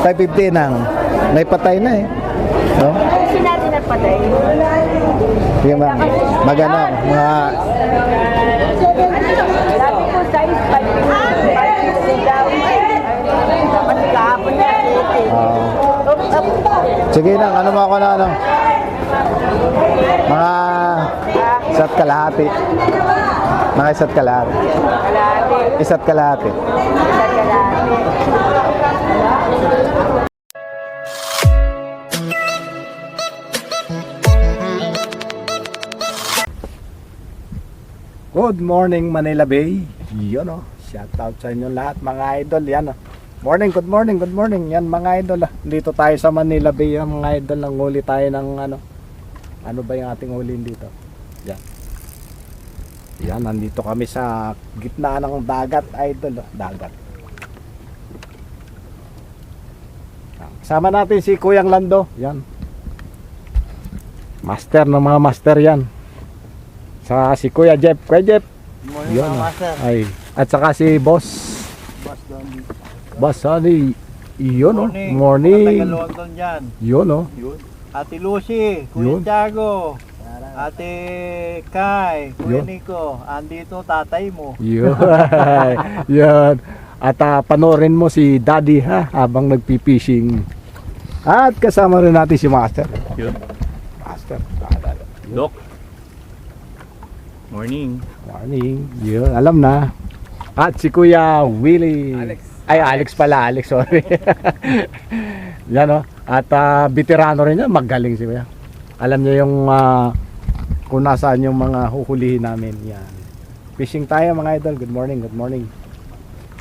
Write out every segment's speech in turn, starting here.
550 nang. Naipatay na eh. No? Kasi natin nagpatay. Sige ma'am. Magano, mga Dati ko size 550 daw. Dapat kahapon niya 80. sige na, ano mo ako na ano? Mga isa't kalahati. Mga isa't kalahati. Kalahati. Isa't kalahati. Isa't kalahati. Good morning Manila Bay. Yun oh. Shout out sa inyo lahat mga idol. Yan oh. Morning, good morning, good morning. Yan mga idol ah. Dito tayo sa Manila Bay mga idol. Nanghuli tayo ng ano. Ano ba yung ating huliin dito? Yan. Yan, nandito kami sa gitna ng dagat idol oh. Dagat. Sama natin si Kuyang Lando. Yan. Master ng mga master yan. Sa si Kuya Jeff. Kuya Jeff. Yun, ay. At saka si Boss. Boss Sonny. Yun oh. Morning. Yun oh. Ate Lucy, Kuya Tiago, Ate Kai, Kuya Nico, andito tatay mo. Yun. Yun. At panoorin mo si Daddy ha habang nagpipishing. At kasama rin natin si Master. Yun. Master. Dok. Morning. Morning. Yun, alam na. At si Kuya Willie. Alex pala, Alex, sorry. Yan o. At veterano rin yan, magaling si Kuya. Alam niya yung kung nasaan yung mga huhulihin namin. Yan. Fishing tayo mga idol. Good morning, good morning.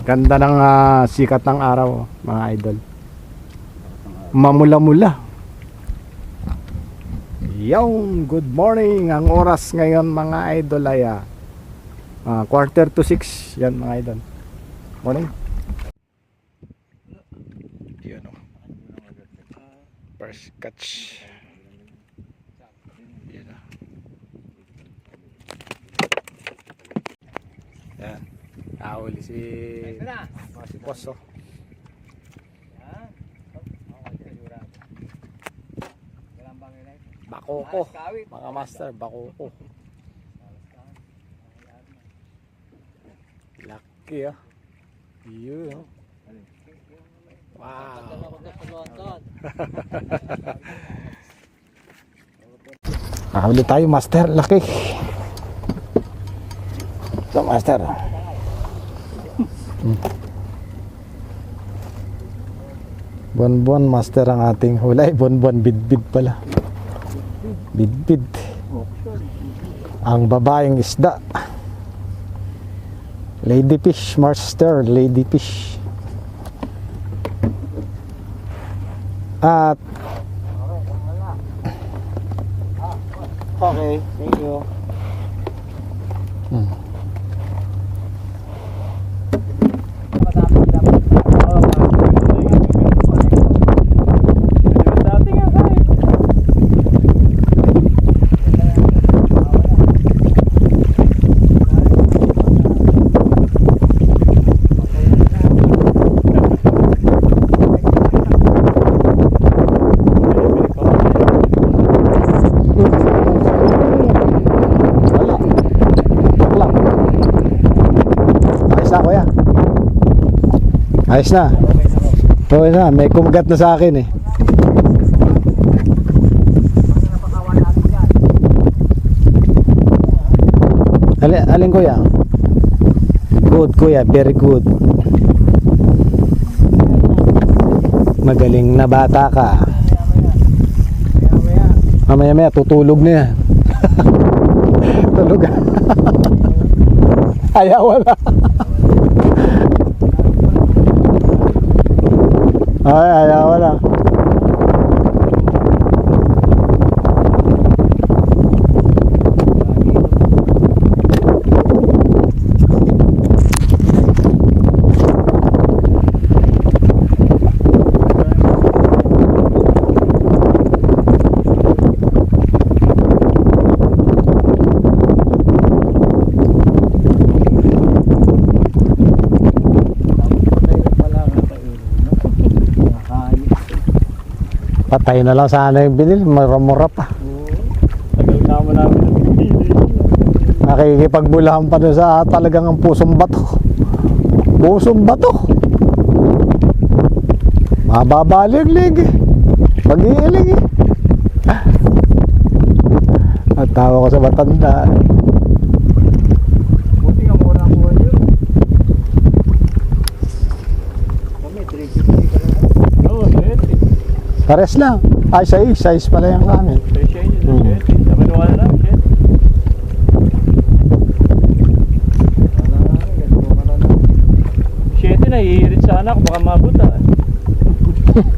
Ganda ng sikat ng araw mga idol. Mamula-mula. Yung good morning. Ang oras ngayon mga idol ay 5:45. Yan mga idol. Morning. Yun o. First catch. Yan o. Yan. Nahuli si Boss o. Bakoko. Mga master, bakoko. Lucky ah. Yun. Wow. Nakahuli tayo master, laki. So master. Buwan-buwan master ang ating huli. Buwan-buwan bid-bid pala. Bid-bid. Ang babaeng isda. Ladyfish master, ladyfish. At Okay, thank you. ayos na. Okay na, may kumagat na sa akin eh. Alin kuya? Good kuya, very good. Magaling na bata ka. Mamaya tutulog na yan. Tulog. Ayaw wala. Ay, ayaw wala. Patay na lang sana yung binili. Mura-mura pa. Tagal na mo namin ang pinili. Nakikipagbulahan pa doon sa talagang ang pusong bato. Pusong bato. Mababalig-lig eh. Pag-iilig eh. At tawa ko sa matanda. Buti nga mura ang kuha nyo. Kami, 350 ka lang. Oo, 30. Pares lang. Ay, size pala yung amin. Presya yun, 30. Naman wala na, shit. Shit na, hihirit sana ako, baka mabot ah.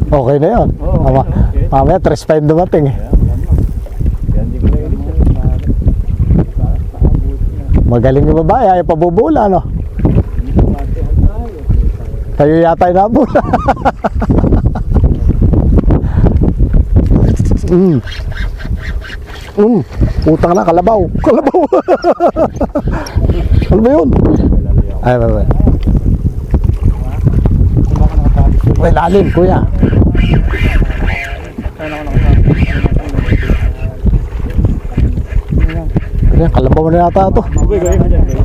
Okay na yun. Oo, okay na, okay. Mamaya, 3.5 dumating eh. Kaya, wala na. Kaya hindi ko na ilit siya. Magaling yung babae, ayaw pabubula, no? Kayo yata yung nabula. Utang na, kalabaw. Kalabaw. Ano ba yun? Ay, ay. May lalim, kuya. Ayan, kalabaw na yata ito.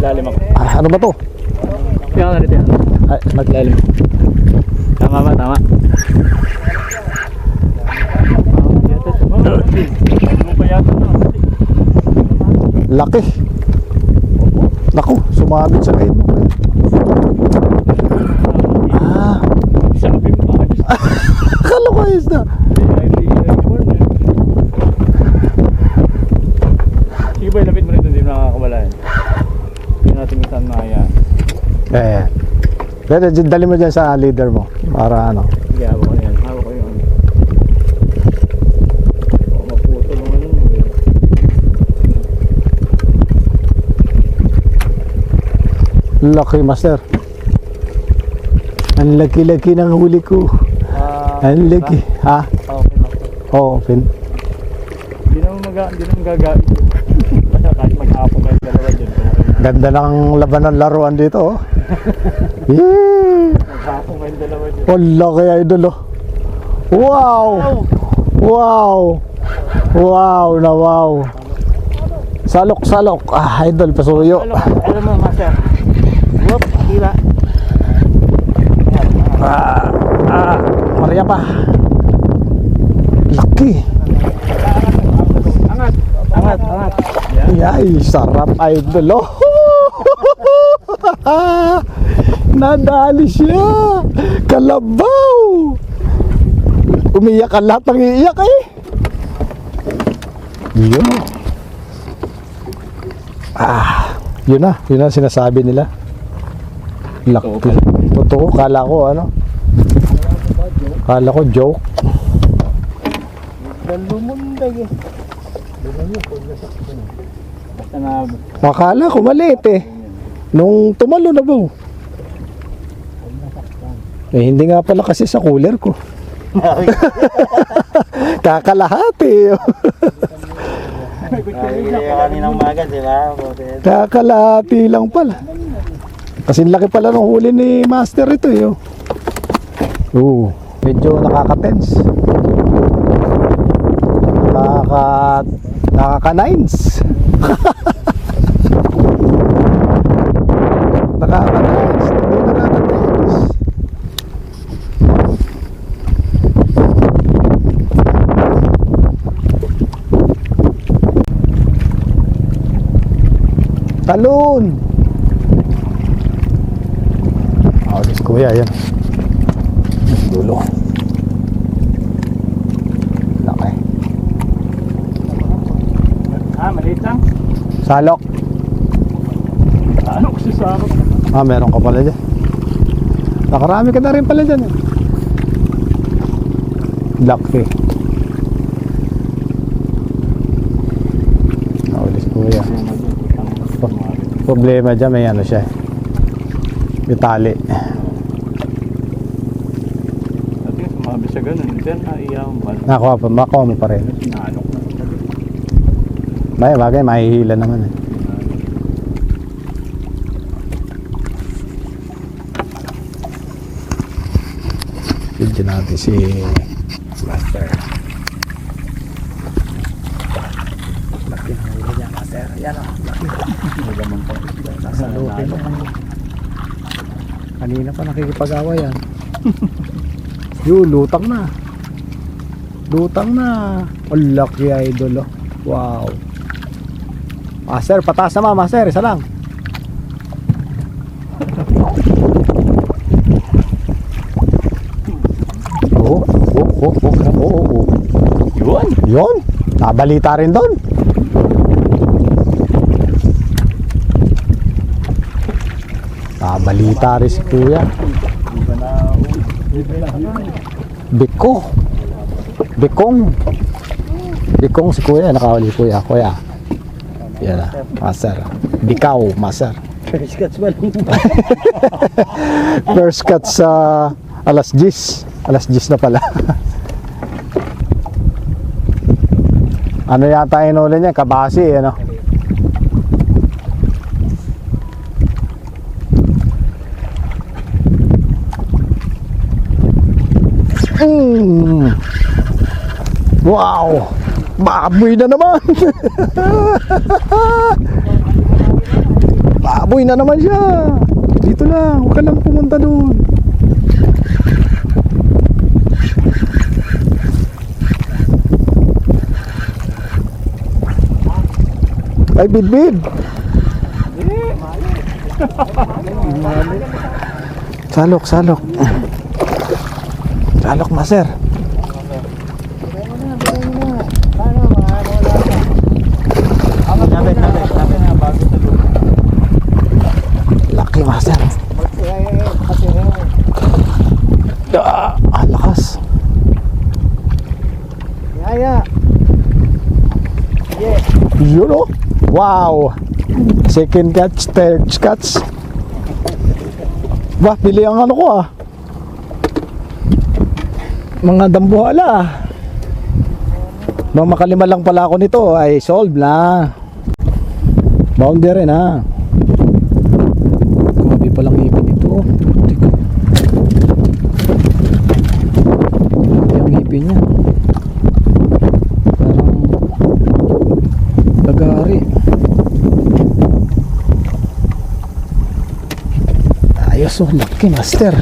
Ilalim ako. Ano ba to? Kaya ka narito yan. Ay, Maglalim. Tama ba? Tama. laki. Naku, sumabit sa kain mo. Ah, Sabi mo ayos. akala ko ayos na. Sige ba, lapit mo rin doon, hindi mo nakakawala yan. Hindi natin minsan makaya. Pero dali mo dyan sa leader mo. Para ano. Sige, hawak ko na yan. Hawak ko yung ano. Baka maputo naman yun. Laki, master. Ang laki-laki ng huli ko. Ang laki. Ha? Okay, master. Oo, open. Hindi naman gagawin yun. Kahit mag-apo kayo dalawa dyan. Ganda ng laban ng laruan dito, oh. Yeah. Mag-apo kayo dalawa dyan. Wala kaya idol, oh. Wow! Wow! Wow na wow. Salok, salok. Ah, idol, pasuyo. Alam mo, master. Whoop, diba? Maria pa. Laki. Angat, angat, angat. Ay, sarap idol, oh. Nadali siya. Kalabaw. Umiyak ang lahat ng iiyak eh. Yun. Yun na sinasabi nila. Laki. Totoo, kala ko ano. Kala ko joke. Lumundag eh. Basta na. Akala ko maliit eh. Nung tumalo na ba? Eh, hindi nga pala kasi sa cooler ko. Kakalahati. Kaninang umaga, di ba? Kakalahati lang pala. Kasi laki pala ng huli ni Master ito eh. Medyo nakaka-tense. Nakaka-nines. Nakaka-nines. Nakaka-tense. Talon. Alis kuya yan. Dulo. Laki. Maliit lang. Salok. Ano kasi sa ako? Meron ka pala dyan. Nakarami ka na rin pala dyan eh. Laki. Alis kuya. Problema dyan, may ano siya. May tali. Dati sumabi siya ganun. Then naiyaw mo. Nakuha mo pa rin. Sinanok na. Bagay, mahihila naman eh. Video natin si Master. Yan o. Nasa lookin na. Kanina pa nakikipag-away yan. Yun, lutang na. Lutang na. Ang laki idol oh. Wow. Master, pataas naman master. Isa lang. Oo. Yun. Nabalita rin doon. Nabalita rin si kuya. Bikong si kuya. Nakawali kuya. Kuya. Yan na. Master. Bikaw. Master. First cuts ba lang? First cut sa alas 10. Alas 10 na pala. Ano yata inuli niya? Kabasi, ano? Wow! Baboy na naman! Baboy na naman siya! Dito lang, huwag ka lang pumunta doon. Ay, bid. Salok. Salok, master. Sabi na bago sa lupa. Laki, master. Lakas. Yaya. Yeah. Yun oh. Wow. Second catch, third catch. Bah, pili ang ano ko ah. Mga dambuhala ah. Nung makalima lang pala ako nito ay solve na. Boundary na. Grabe palang ipin ito. Yung ipin niya. Parang lagari. Ayos oh, laki master.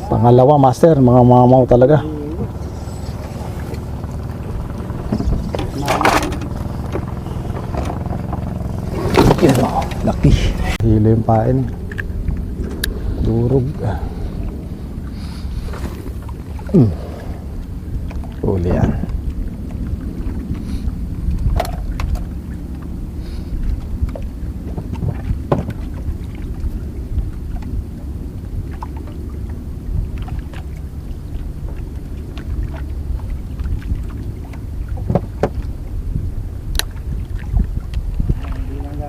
Pangalawa master, mga mamaw talaga. Yan o, laki. Hilo yung pain. Durog. Uli yan.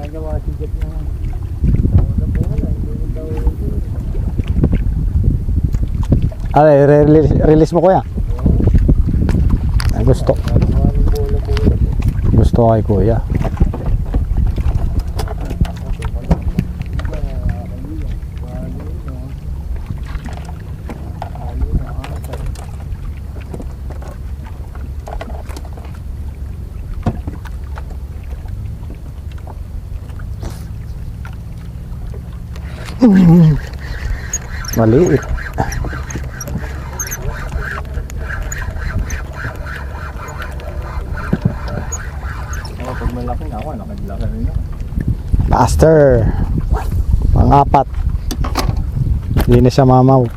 Gagawa si Jeff na. Ay, release mo kuya. Ay, gusto. Gusto kay kuya. Maliit. Pag malaki na ako, nakadlaka rin ako. Master. Pang-apat. Hindi na siya mamaw.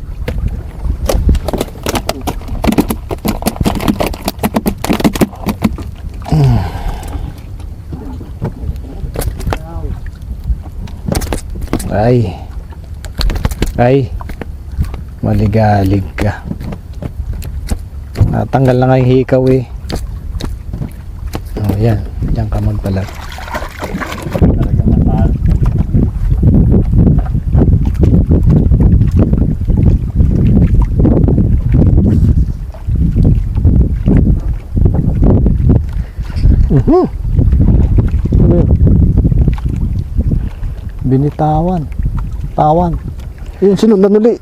Ay. Maligalig ka. Natanggal na nga yung hikaw eh. Oh, yan. Diyan ka magpalag. Talaga mataas. Ano yun? Binitawan. Tawan. Yun, sunod na nuli.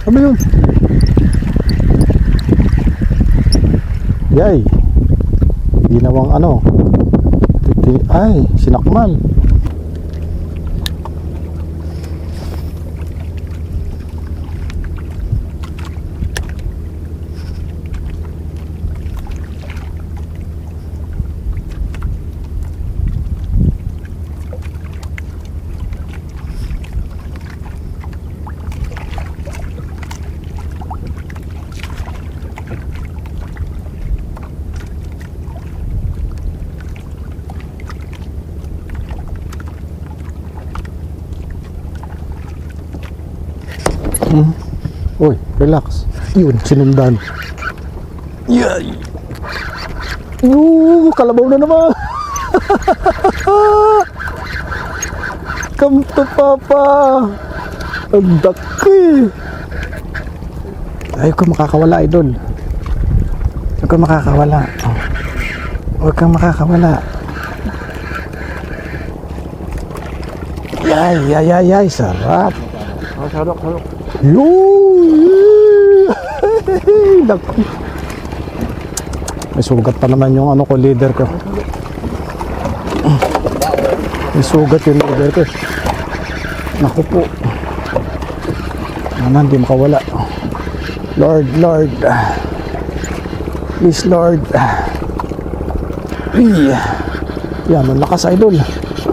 Ano yun? Yay. Ginawang ano. Ay, sinakmal. Uy, relax. Yun, sinundan. Yay! Kalabaw na naman. Come to papa. Ang daki. Ayaw ka makakawala, idol. Huwag kang makakawala. Huwag kang makakawala. Yay, sarap. Sarok. Yun! Naku. May sugat pa naman yung ano ko, leader ko. May sugat yung leader ko. Naku po. Naman, di makawala. Lord. Please, Lord. Yan, ang lakas, idol.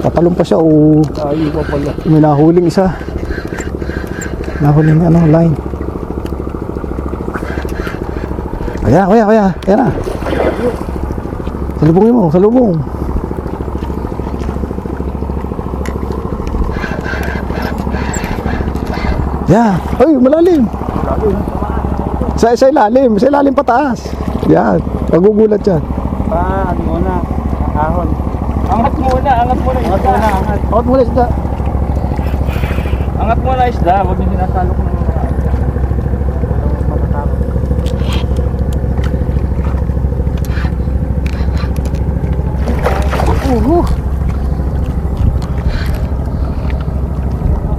Tatalong pa siya. Ayaw pa pala. May nahuling isa. Nahuling line. Kaya na. Salubungin mo, salubong. Yeah. Ay, malalim. Sa ilalim pataas. Yan, nagugulat yan. Ano muna? Ahon. Angat muna isda. Angat muna isda, huwag niyo sinasalok na.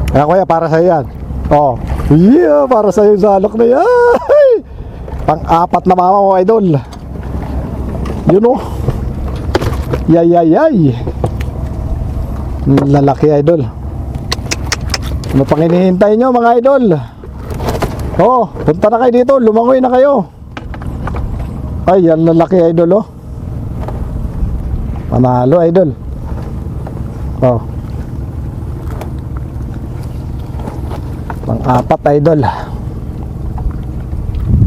Kaya kuya, para sa'yo yan. Oh, yeah, para sa'yo yung salok na yan. Pang-apat na mama mo, idol. Yun oh. Yay. Lalaki, idol. Ano pang hinihintay nyo, mga idol? Oh, punta na kayo dito, lumangoy na kayo. Ay, yan lalaki, idol, oh. Panalo, idol. Oh. Pang-apat, idol.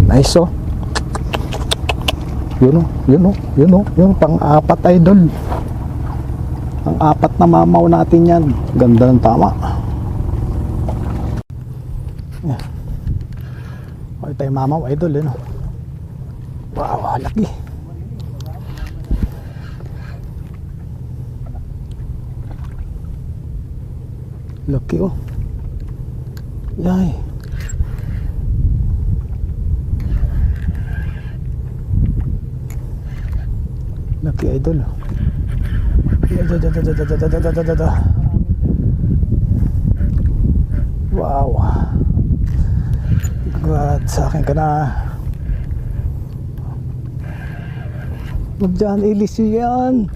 Nice, oh. Yun, pang-apat, idol. Pang-apat na mamaw natin yan. Ganda ng tama. Okay tayo mamaw, idol, yun, oh. Wow, laki. Laki, oh. Yay. Laki, idol. Wow. God, sa akin ka na. Huwag dyan, ilis yan.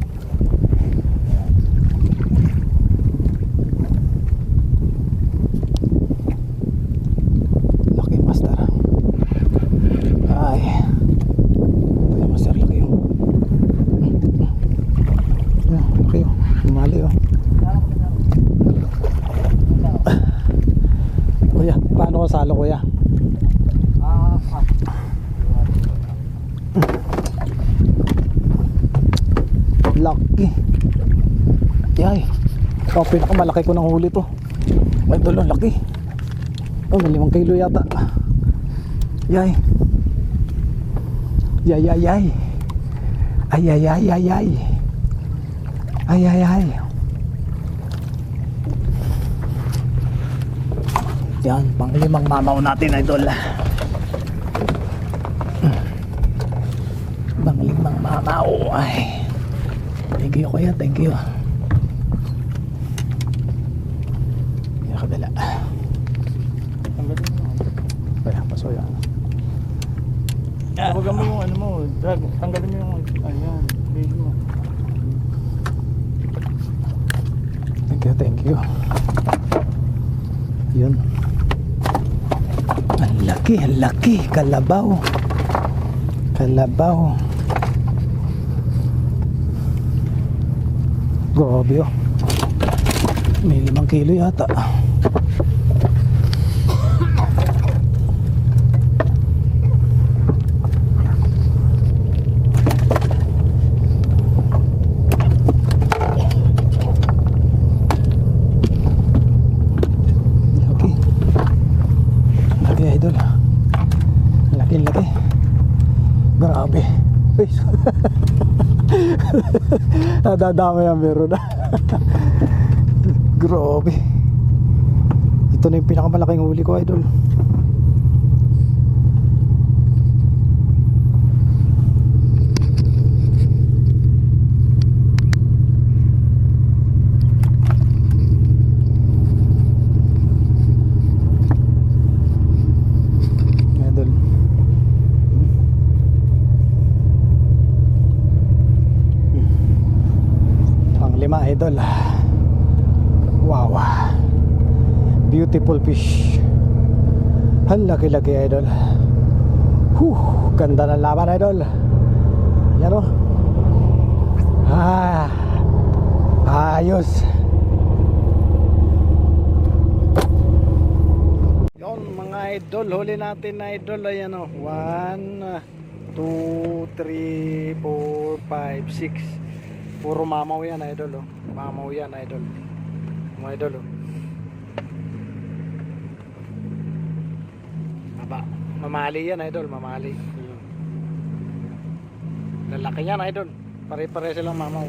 Laki, master. Ay. Ito yung master, laki yun. Yan, laki yun. Umali yun. Kuya, paano ko salo, kuya? Laki. Yay. Oh, pinakamalaki ko ng huli to. Ay, ito lang, laki. Oh, may 5 kilo yata. Yay. Yay. Ay. Yan, pang-5 mamaw natin, idol. Pang-5 mamaw. Ay. Thank you, kuya. Thank you. Yung kabila. Kaya, paso yan. Huwag mo yung ano mo. Tanggalin mo yung ayan. Big mo. Thank you. Yun. Ang laki. Kalabaw. Grabe oh. May 5 kilo yata. Laki idol. Laki. Grabe. Uy. Nadadama yan meron na. Grabe. Ito na yung pinakamalaking huli ko idol. Idol. Pang-5 idol. Wow. Beautiful fish. Ang laki idol. Ganda ng laban idol. Yan o. Ayos. Yon mga idol, huli natin na idol. Ayan o. 1, 2, 3, 4, 5, 6. Puro mamaw yan idol o. Mamaw yan idol. Mga idol o. Mamali yan idol, mamali. Lalaki yan idol. Pare-pare silang mamaw.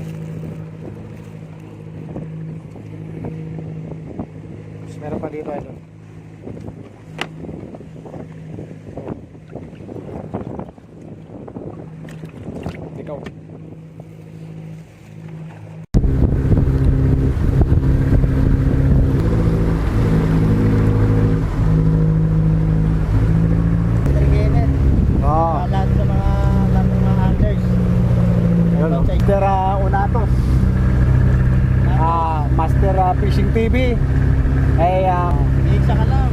Meron pa dito idol. Ikaw. Master Unatos, Master Fishing TV. Big sa kalam.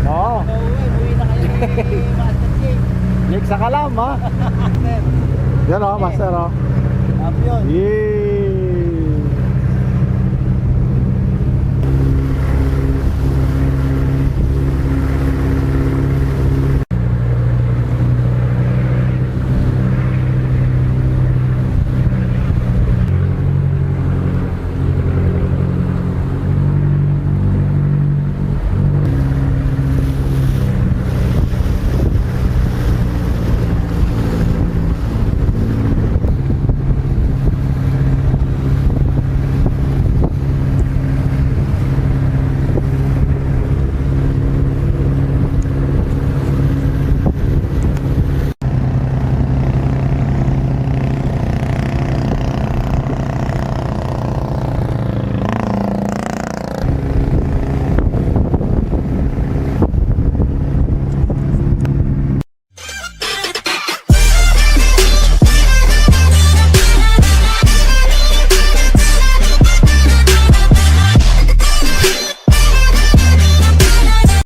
Oo. Uwi na kayo ni Master Jake. Lig sa kalam ha. Yan o, Master o. Up yun. Yee.